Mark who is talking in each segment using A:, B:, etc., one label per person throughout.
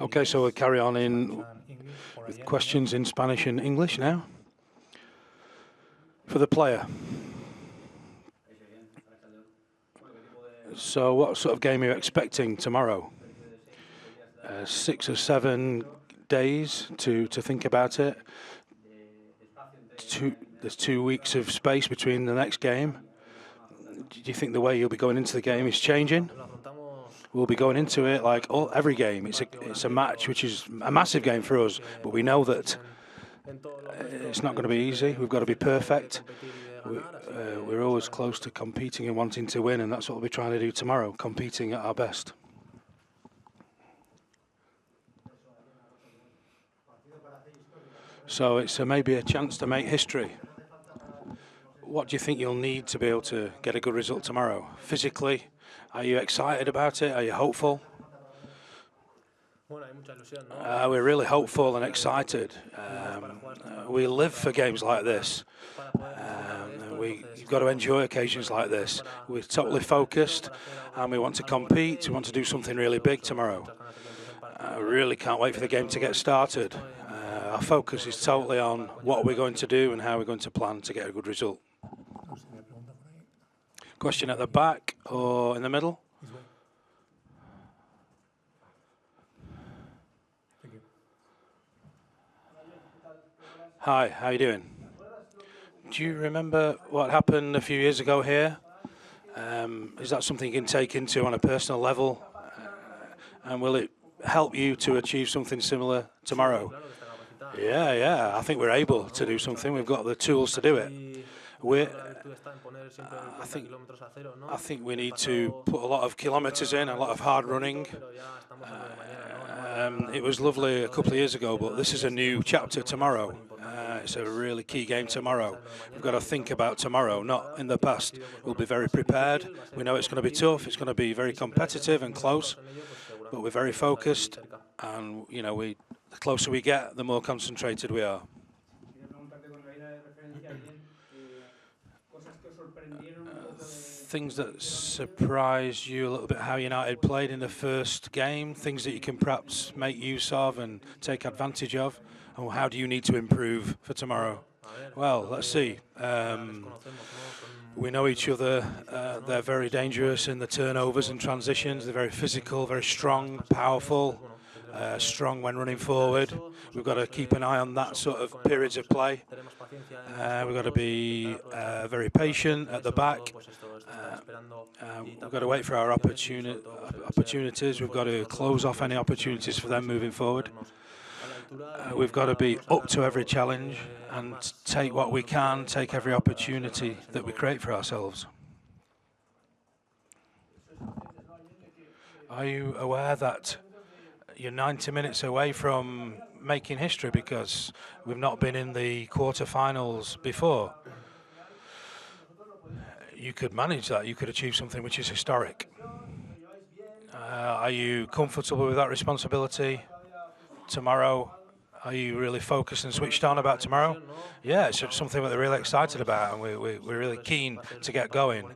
A: Okay, so we'll carry on with questions in Spanish and English now. For the player. So what sort of game are you expecting tomorrow? 6 or 7 days to think about it. There's 2 weeks of space between the next game. Do you think the way you'll be going into the game is changing? We'll be going into it like every game. It's a match which is a massive game for us, but we know that it's not going to be easy. We've got to be perfect. We're always close to competing and wanting to win, and that's what we'll be trying to do tomorrow, competing at our best. So it's maybe a chance to make history. What do you think you'll need to be able to get a good result tomorrow? Physically, are you excited about it? Are you hopeful? We're really hopeful and excited. We live for games like this. We've got to enjoy occasions like this. We're totally focused and we want to compete. We want to do something really big tomorrow. I really can't wait for the game to get started. Our focus is totally on what we're going to do and how we're going to plan to get a good result. Question at the back or in the middle? Hi, how are you doing? Do you remember what happened a few years ago here? Is that something you can take into on a personal level? And will it help you to achieve something similar tomorrow? Yeah, I think we're able to do something. We've got the tools to do it. I think we need to put a lot of kilometres in, a lot of hard running. It was lovely a couple of years ago, but this is a new chapter tomorrow. It's a really key game tomorrow. We've got to think about tomorrow, not in the past. We'll be very prepared. We know it's going to be tough. It's going to be very competitive and close, but we're very focused. And, you know, the closer we get, the more concentrated we are. Things that surprised you a little bit, how United played in the first game, things that you can perhaps make use of and take advantage of, and how do you need to improve for tomorrow? Well, let's see. We know each other. They're very dangerous in the turnovers and transitions. They're very physical, very strong, powerful, strong when running forward. We've got to keep an eye on that sort of periods of play. We've got to be very patient at the back. We've got to wait for our opportunities. We've got to close off any opportunities for them moving forward. We've got to be up to every challenge and take what we can, take every opportunity that we create for ourselves. Are you aware that you're 90 minutes away from making history because we've not been in the quarterfinals before? You could manage that. You could achieve something which is historic. Are you comfortable with that responsibility tomorrow? Are you really focused and switched on about tomorrow? Yeah, it's something that they're really excited about, and we're really keen to get going.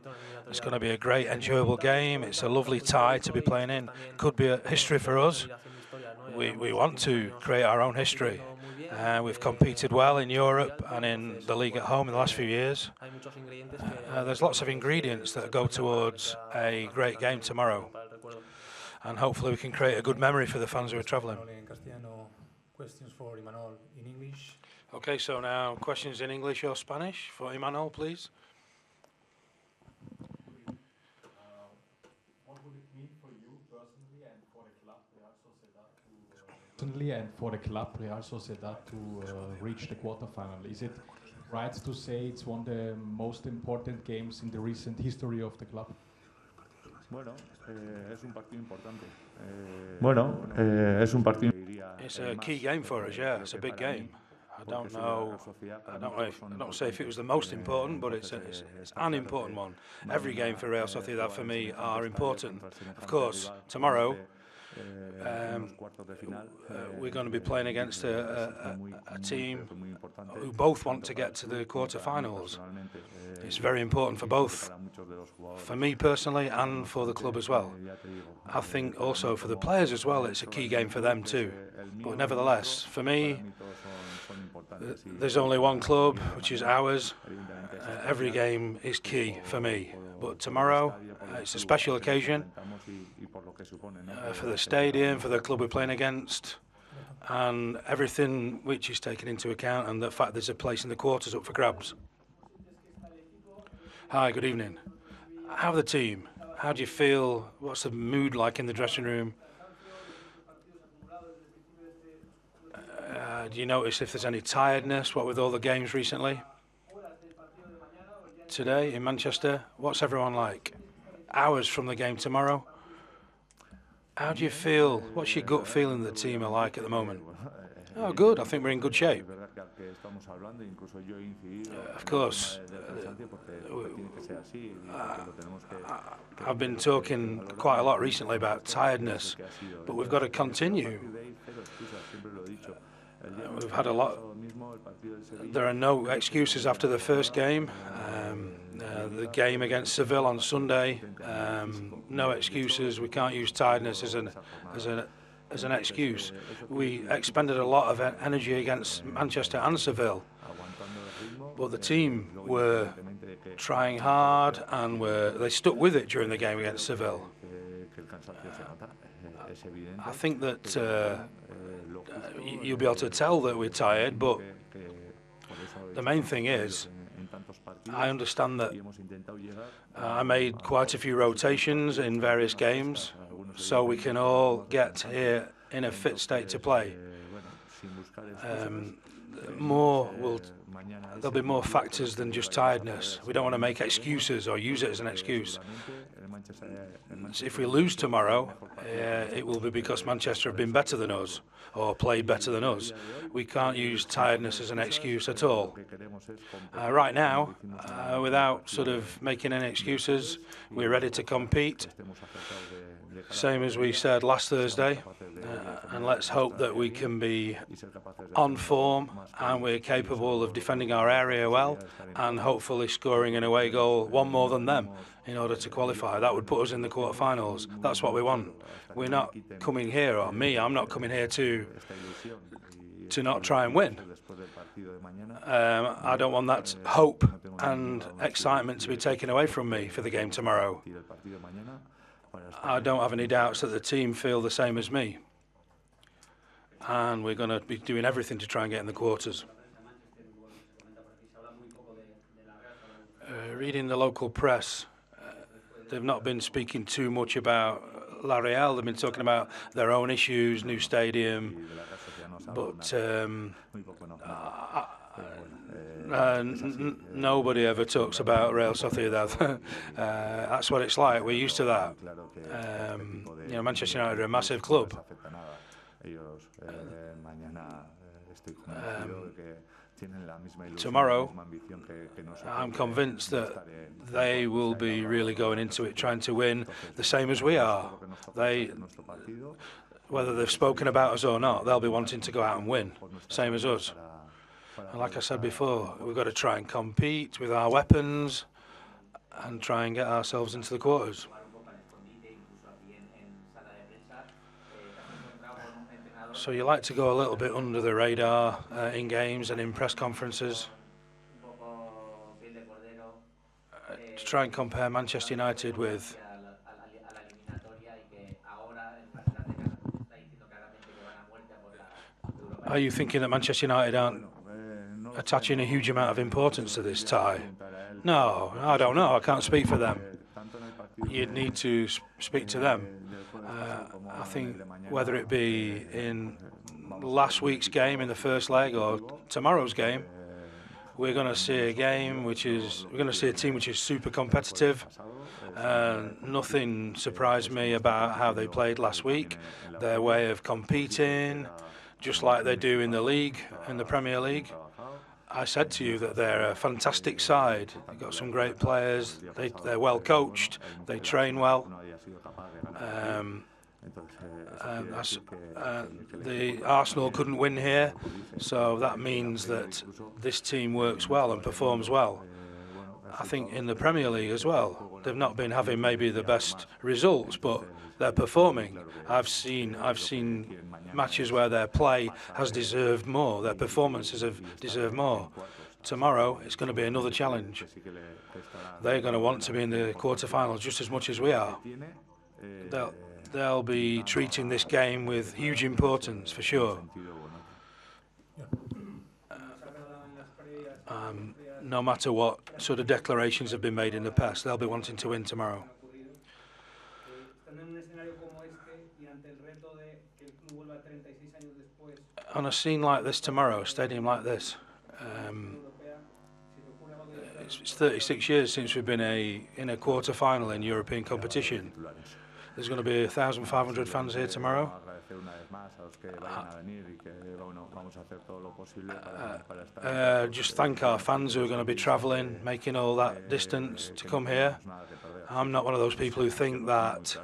A: It's going to be a great, enjoyable game. It's a lovely tie to be playing in. Could be a history for us. We want to create our own history. We've competed well in Europe and in the league at home in the last few years. There's lots of ingredients that go towards a great game tomorrow. And hopefully we can create a good memory for the fans who are travelling.
B: Questions for Imanol in English.
A: Okay, so now questions in English or Spanish for Imanol, please.
B: What would it mean for you personally and for the club Real Sociedad to reach the quarterfinal? Is it right to say it's one of the most important games in the recent history of the club?
A: It's a key game for us, yeah. It's a big game. I don't say if it was the most important, but it's an important one. Every game for Real Sociedad for me are important. Of course, tomorrow We're going to be playing against a team who both want to get to the quarterfinals. It's very important for both, for me personally and for the club as well. I think also for the players as well, it's a key game for them too. But nevertheless, for me, there's only one club, which is ours. Every game is key for me. But tomorrow, it's a special occasion for the stadium, for the club we're playing against, and everything which is taken into account, and the fact there's a place in the quarters up for grabs. Hi, good evening. How are the team? How do you feel? What's the mood like in the dressing room? Do you notice if there's any tiredness, what with all the games recently? Today in Manchester, what's everyone like? Hours from the game tomorrow. How do you feel? What's your gut feeling the team are like at the moment? Oh, good. I think we're in good shape. Of course, I've been talking quite a lot recently about tiredness, but we've got to continue. We've had a lot. There are no excuses after the first game. The game against Seville on Sunday, no excuses. We can't use tiredness as an excuse. We expended a lot of energy against Manchester and Seville, but the team were trying hard and they stuck with it during the game against Seville. I think that you'll be able to tell that we're tired, but the main thing is, I understand that I made quite a few rotations in various games, so we can all get here in a fit state to play. There'll be more factors than just tiredness. We don't want to make excuses or use it as an excuse. If we lose tomorrow, it will be because Manchester have been better than us or played better than us. We can't use tiredness as an excuse at all. Right now, without sort of making any excuses, we're ready to compete, same as we said last Thursday, and let's hope that we can be on form and we're capable of defending our area well and hopefully scoring an away goal, one more than them, in order to qualify. That would put us in the quarterfinals. That's what we want. We're not coming here, or me, I'm not coming here to not try and win. I don't want that hope and excitement to be taken away from me for the game tomorrow. I don't have any doubts that the team feel the same as me. And we're going to be doing everything to try and get in the quarters. Reading the local press, they've not been speaking too much about La Real. They've been talking about their own issues, new stadium, but nobody ever talks about Real Sociedad. That's what it's like. We're used to that. Manchester United are a massive club. Tomorrow, I'm convinced that they will be really going into it trying to win the same as we are. Whether they've spoken about us or not, they'll be wanting to go out and win, same as us. And like I said before, we've got to try and compete with our weapons and try and get ourselves into the quarters. So you like to go a little bit under the radar in games and in press conferences to try and compare Manchester United with. Are you thinking that Manchester United aren't attaching a huge amount of importance to this tie? No, I don't know. I can't speak for them. You'd need to speak to them. I think whether it be in last week's game in the first leg or tomorrow's game, we're going to see a game we're going to see a team which is super competitive. Nothing surprised me about how they played last week. Their way of competing, just like they do in the league, in the Premier League. I said to you that they're a fantastic side. They've got some great players. They're well coached. They train well. The Arsenal couldn't win here, so that means that this team works well and performs well. I think in the Premier League as well, they've not been having maybe the best results, but they're performing. I've seen matches where their play has deserved more, their performances have deserved more. Tomorrow, it's going to be another challenge. They're going to want to be in the quarterfinals just as much as we are. They'll be treating this game with huge importance, for sure. No matter what sort of declarations have been made in the past, they'll be wanting to win tomorrow. On a scene like this tomorrow, a stadium like this, it's 36 years since we've been in a quarter-final in European competition. There's going to be 1,500 fans here tomorrow. Just thank our fans who are going to be travelling, making all that distance to come here. I'm not one of those people who think that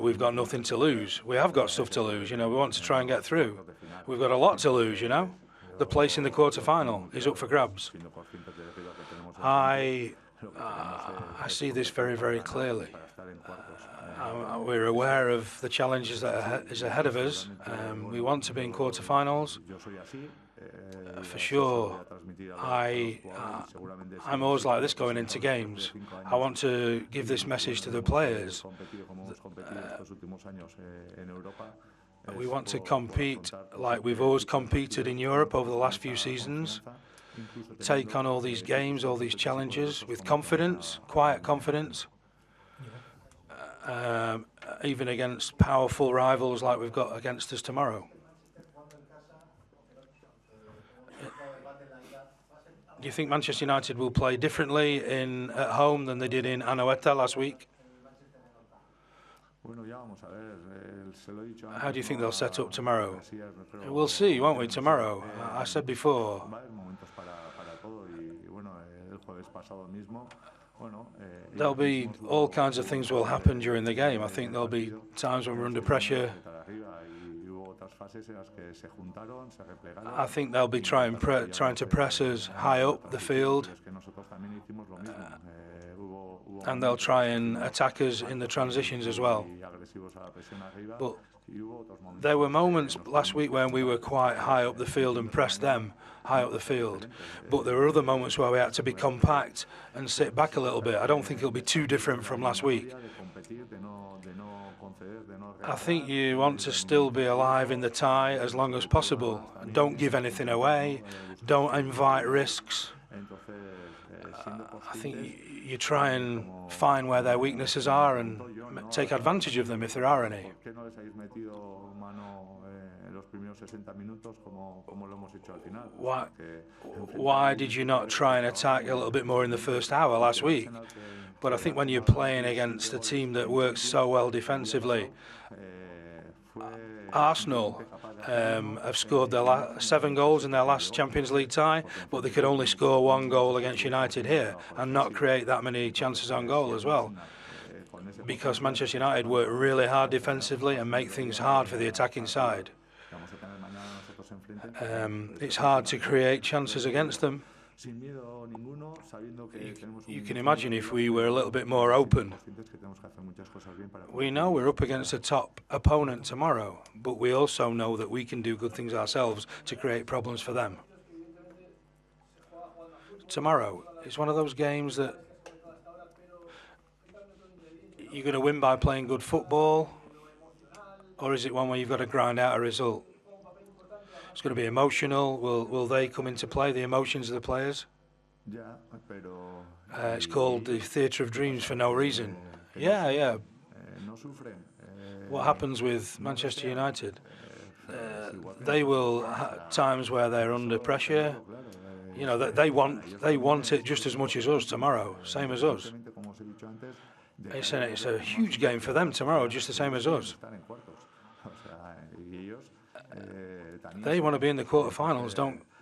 A: we've got nothing to lose. We have got stuff to lose, you know. We want to try and get through. We've got a lot to lose, you know. The place in the quarter-final is up for grabs. I see this very, very clearly. We're aware of the challenges that is ahead of us. We want to be in quarter-finals. For sure, I'm always like this going into games. I want to give this message to the players. We want to compete like we've always competed in Europe over the last few seasons. Take on all these games, all these challenges with confidence, quiet confidence. Even against powerful rivals like we've got against us tomorrow. Do you think Manchester United will play differently at home than they did in Anoeta last week? How do you think they'll set up tomorrow? We'll see, won't we, tomorrow? I said before. There'll be all kinds of things will happen during the game. I think there'll be times when we're under pressure. I think they'll be trying to press us high up the field, and they'll try and attack us in the transitions as well. But there were moments last week when we were quite high up the field and pressed them high up the field. But there were other moments where we had to be compact and sit back a little bit. I don't think it'll be too different from last week. I think you want to still be alive in the tie as long as possible. Don't give anything away. Don't invite risks. I think you try and find where their weaknesses are and take advantage of them if there are any. Why did you not try and attack a little bit more in the first hour last week? But I think when you're playing against a team that works so well defensively, Arsenal have scored their 7 goals in their last Champions League tie, but they could only score 1 goal against United here and not create that many chances on goal as well. Because Manchester United work really hard defensively and make things hard for the attacking side. It's hard to create chances against them. You can imagine if we were a little bit more open. We know we're up against a top opponent tomorrow, but we also know that we can do good things ourselves to create problems for them. Tomorrow, it's one of those games that you're going to win by playing good football, or is it one where you've got to grind out a result? It's going to be emotional. Will they come into play, the emotions of the players? It's called the Theatre of Dreams for no reason. Yeah. What happens with Manchester United? They will have times where they're under pressure. You know, they want it just as much as us tomorrow, same as us. It's a huge game for them tomorrow, just the same as us. They want to be in the quarterfinals.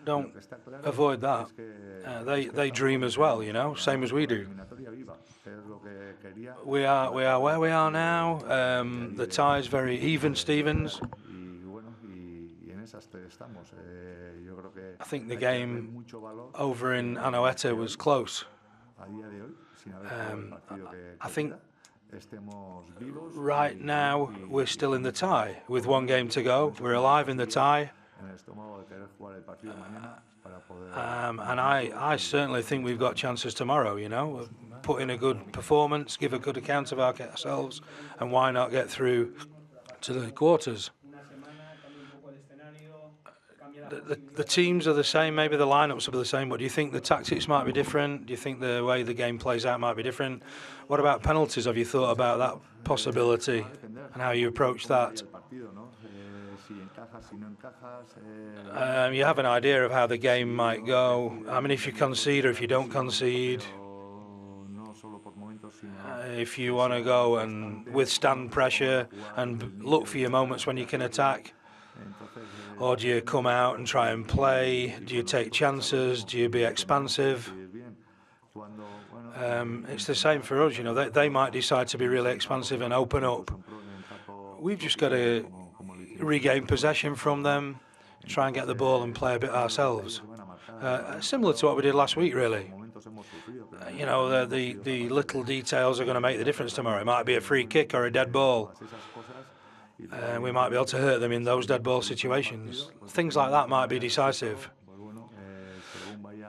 A: don't avoid that. They dream as well, you know, same as we do. We are where we are now. The tie is very even, Stevens. I think the game over in Anoeta was close. I think right now we're still in the tie with one game to go. We're alive in the tie. And I certainly think we've got chances tomorrow, you know. Put in a good performance, give a good account of ourselves, and why not get through to the quarters. The teams are the same, maybe the lineups are the same, but do you think the tactics might be different? Do you think the way the game plays out might be different? What about penalties? Have you thought about that possibility and how you approach that? You have an idea of how the game might go. I mean, if you concede or if you don't concede, if you want to go and withstand pressure and look for your moments when you can attack, or do you come out and try and play? Do you take chances? Do you be expansive? It's the same for us, you know. They might decide to be really expansive and open up. We've just got to regain possession from them, try and get the ball and play a bit ourselves. Similar to what we did last week, really. You know, the little details are going to make the difference tomorrow. It might be a free kick or a dead ball. We might be able to hurt them in those dead ball situations. Things like that might be decisive.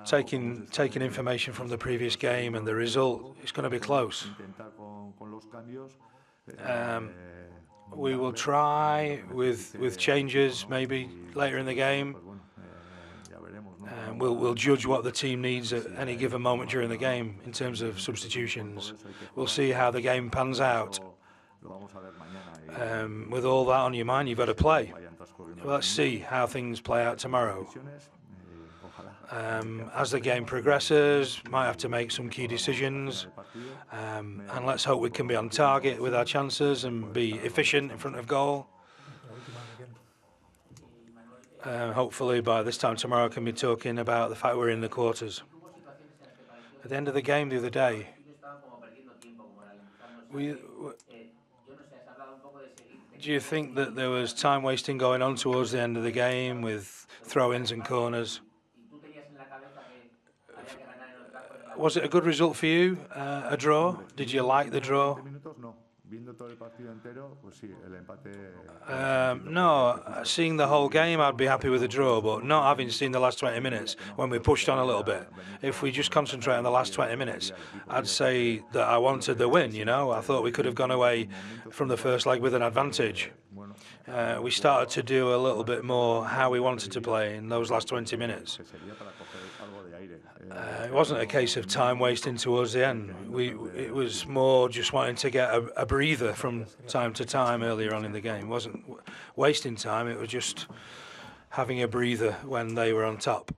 A: Taking information from the previous game and the result, it's going to be close. We will try with changes maybe later in the game. We'll judge what the team needs at any given moment during the game in terms of substitutions. We'll see how the game pans out. With all that on your mind, you've got to play. Let's see how things play out tomorrow. As the game progresses, might have to make some key decisions, and let's hope we can be on target with our chances and be efficient in front of goal. Hopefully by this time tomorrow I can be talking about the fact we're in the quarters. At the end of the game the other day, do you think that there was time wasting going on towards the end of the game with throw-ins and corners? Was it a good result for you, a draw? Did you like the draw? No, seeing the whole game I'd be happy with a draw, but not having seen the last 20 minutes when we pushed on a little bit. If we just concentrate on the last 20 minutes, I'd say that I wanted the win, you know. I thought we could have gone away from the first leg with an advantage. We started to do a little bit more how we wanted to play in those last 20 minutes. It wasn't a case of time wasting towards the end. It was more just wanting to get a breather from time to time earlier on in the game. It wasn't wasting time, it was just having a breather when they were on top.